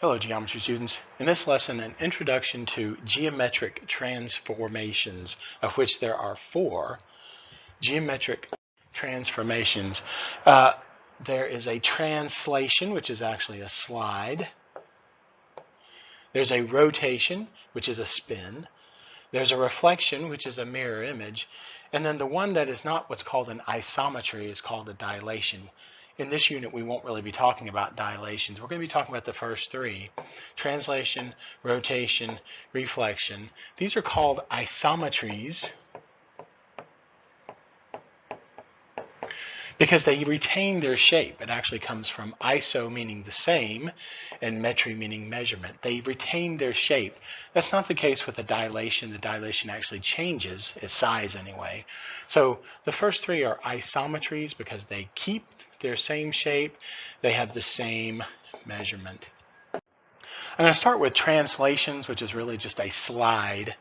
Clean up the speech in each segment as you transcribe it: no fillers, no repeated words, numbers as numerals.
Hello, geometry students. In this lesson, an introduction to geometric transformations, of which there are 4 geometric transformations. There is a translation, which is actually a slide. There's a rotation, which is a spin. There's a reflection, which is a mirror image. And then the one that is not what's called an isometry is called a dilation. In this unit, we won't really be talking about dilations. We're going to be talking about the first 3. Translation, rotation, reflection. These are called isometries because they retain their shape. It actually comes from iso, meaning the same, and metry, meaning measurement. They retain their shape. That's not the case with the dilation. The dilation actually changes its size anyway. So the first 3 are isometries because they keep their same shape. They have the same measurement. I'm going to start with translations, which is really just a slide.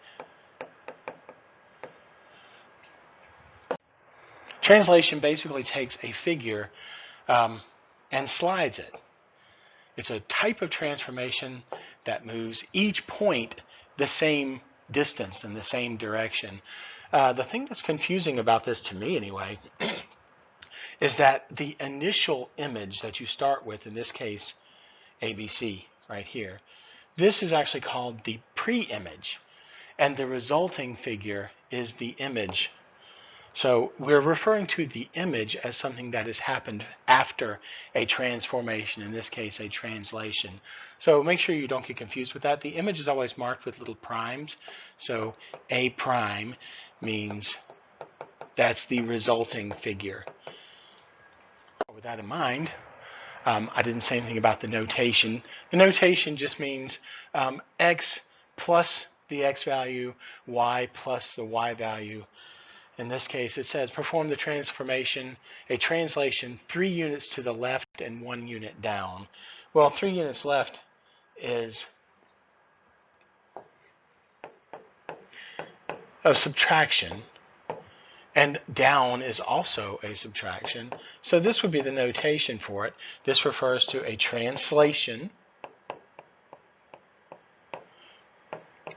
Translation basically takes a figure and slides it. It's a type of transformation that moves each point the same distance in the same direction. The thing that's confusing about this, to me anyway, is that the initial image that you start with, in this case, ABC right here, this is actually called the pre-image, and the resulting figure is the image. So we're referring to the image as something that has happened after a transformation, in this case, a translation. So make sure you don't get confused with that. The image is always marked with little primes. So A prime means that's the resulting figure. With that in mind, I didn't say anything about the notation. The notation just means x plus the x value, y plus the y value. In this case, it says perform the transformation, a translation 3 units to the left and 1 unit down. Well, 3 units left is a subtraction, and down is also a subtraction. So this would be the notation for it. This refers to a translation.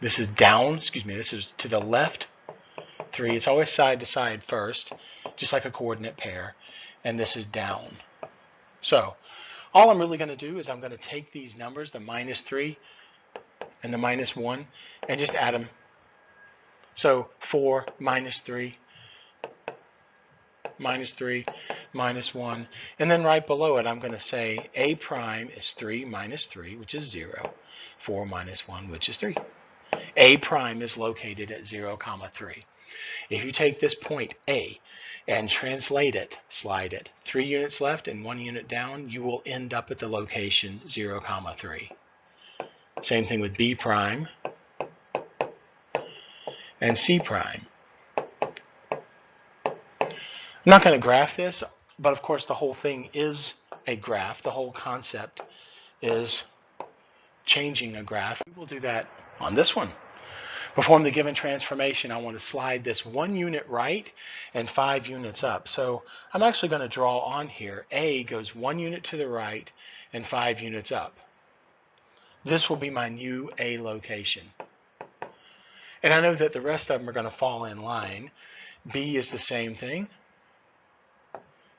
This is down, this is to the left 3. It's always side to side first, just like a coordinate pair. And this is down. So all I'm really going to do is I'm going to take these numbers, the -3 and the -1, and just add them. So 4 minus 3, minus 1. And then right below it, I'm going to say A prime is 3 minus 3, which is 0. 4 minus 1, which is 3. A prime is located at 0, 3. If you take this point A and translate it, slide it, 3 units left and 1 unit down, you will end up at the location 0, 3. Same thing with B prime and C prime. I'm not going to graph this, but of course the whole thing is a graph. The whole concept is changing a graph. We will do that on this one. Perform the given transformation. I want to slide this 1 unit right and 5 units up. So I'm actually going to draw on here. A goes 1 unit to the right and 5 units up. This will be my new A location. And I know that the rest of them are going to fall in line. B is the same thing.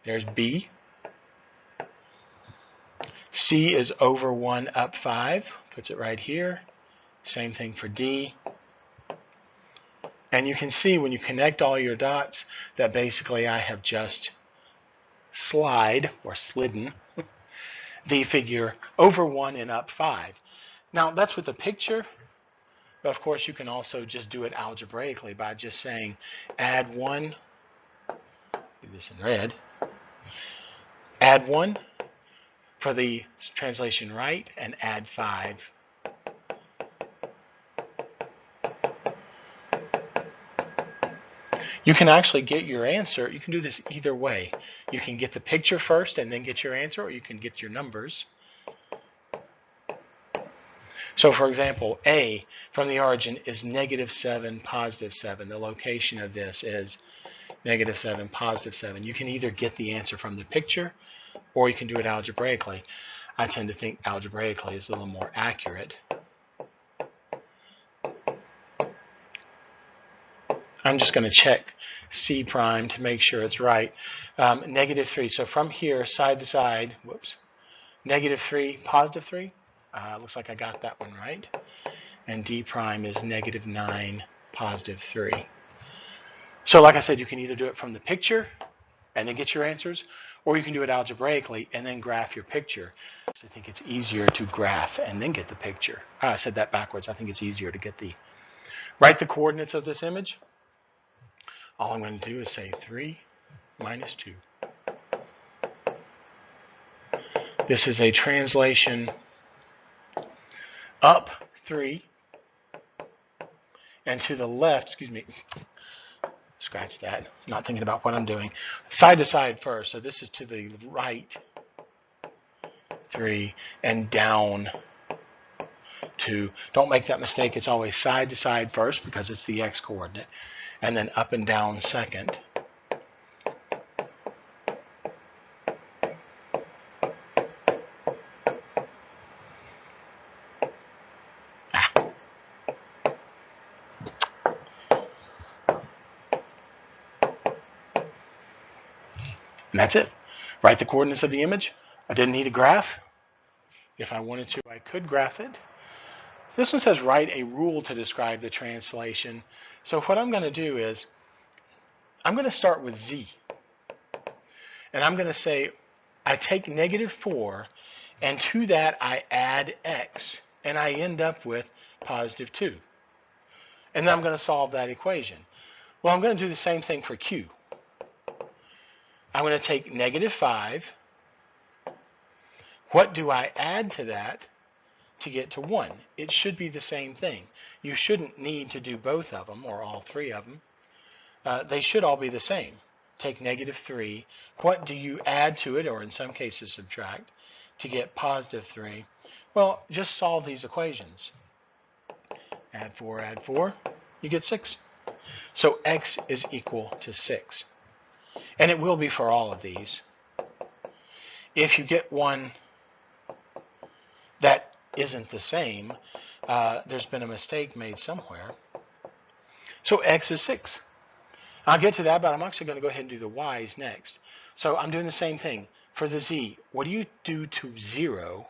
There's B. C is over 1 up 5. Puts it right here. Same thing for D. And you can see when you connect all your dots that basically I have just slidden the figure over 1 and up 5. Now that's with a picture, but of course you can also just do it algebraically by just saying add 1, do this in red, add 1 for the translation right and add 5. You can actually get your answer. You can do this either way. You can get the picture first and then get your answer, or you can get your numbers. So for example, A from the origin is -7, +7. The location of this is -7, +7. You can either get the answer from the picture or you can do it algebraically. I tend to think algebraically is a little more accurate. I'm just going to check C prime to make sure it's right. -3. So from here, side to side, whoops, -3, +3. Looks like I got that one right. And D prime is -9, +3. So like I said, you can either do it from the picture and then get your answers, or you can do it algebraically and then graph your picture. I think it's easier to graph and then get the picture. I said that backwards. I think it's easier to write the coordinates of this image. All I'm going to do is say 3 minus 2. This is a translation up 3, and to the left, excuse me, scratch that, I'm not thinking about what I'm doing. Side to side first, so this is to the right 3 and down 2. Don't make that mistake, it's always side to side first because it's the x coordinate, and then up and down second. And that's it. Write the coordinates of the image. I didn't need a graph. If I wanted to, I could graph it. This one says write a rule to describe the translation. So what I'm going to do is I'm going to start with z. And I'm going to say I take -4, and to that I add x, and I end up with +2. And then I'm going to solve that equation. Well, I'm going to do the same thing for q. I'm going to take -5. What do I add to that to get to 1? It should be the same thing. You shouldn't need to do both of them or all three of them. They should all be the same. Take -3. What do you add to it, or in some cases subtract, to get +3? Well, just solve these equations. Add 4, you get 6. So x is equal to 6. And it will be for all of these. If you get one that isn't the same, there's been a mistake made somewhere. So x is 6. I'll get to that, but I'm actually going to go ahead and do the y's next. So I'm doing the same thing. For the z, what do you do to 0,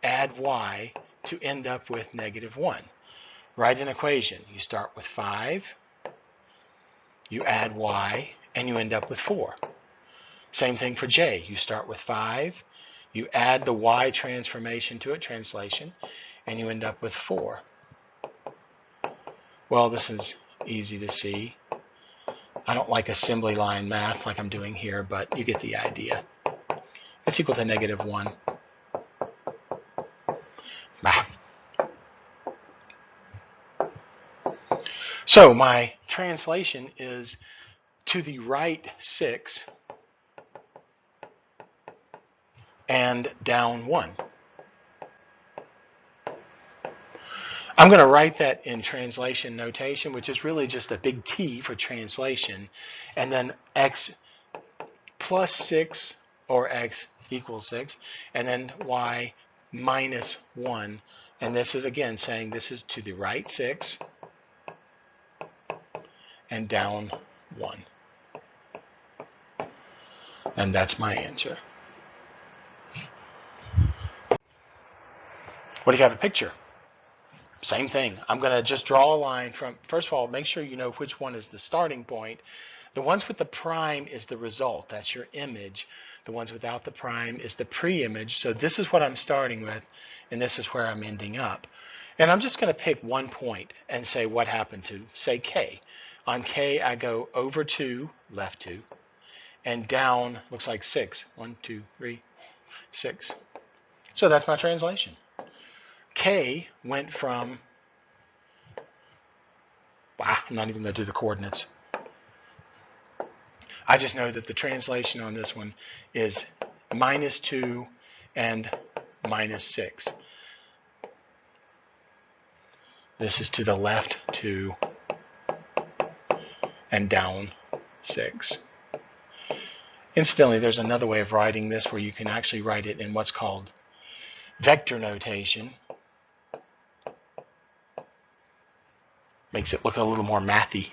add y, to end up with -1? Write an equation. You start with 5, you add y, and you end up with 4. Same thing for j. You start with 5, you add the y transformation to it, translation, and you end up with 4. Well, this is easy to see. I don't like assembly line math like I'm doing here, but you get the idea. It's equal to -1. So my translation is to the right 6 and down 1. I'm going to write that in translation notation, which is really just a big T for translation, and then x plus 6 or x equals 6, and then y minus 1. And this is again saying this is to the right 6 and down 1. And that's my answer. What if you have a picture? Same thing. I'm going to just draw a line from, first of all, make sure you know which one is the starting point. The ones with the prime is the result. That's your image. The ones without the prime is the pre-image. So this is what I'm starting with, and this is where I'm ending up. And I'm just going to pick one point and say what happened to, say, K. On K, I go over 2, left 2, and down, looks like 6. 1, 2, 3, 6. So that's my translation. K went from, I'm not even going to do the coordinates. I just know that the translation on this one is -2 and -6. This is to the left 2 and down 6. Incidentally, there's another way of writing this where you can actually write it in what's called vector notation. Makes it look a little more mathy.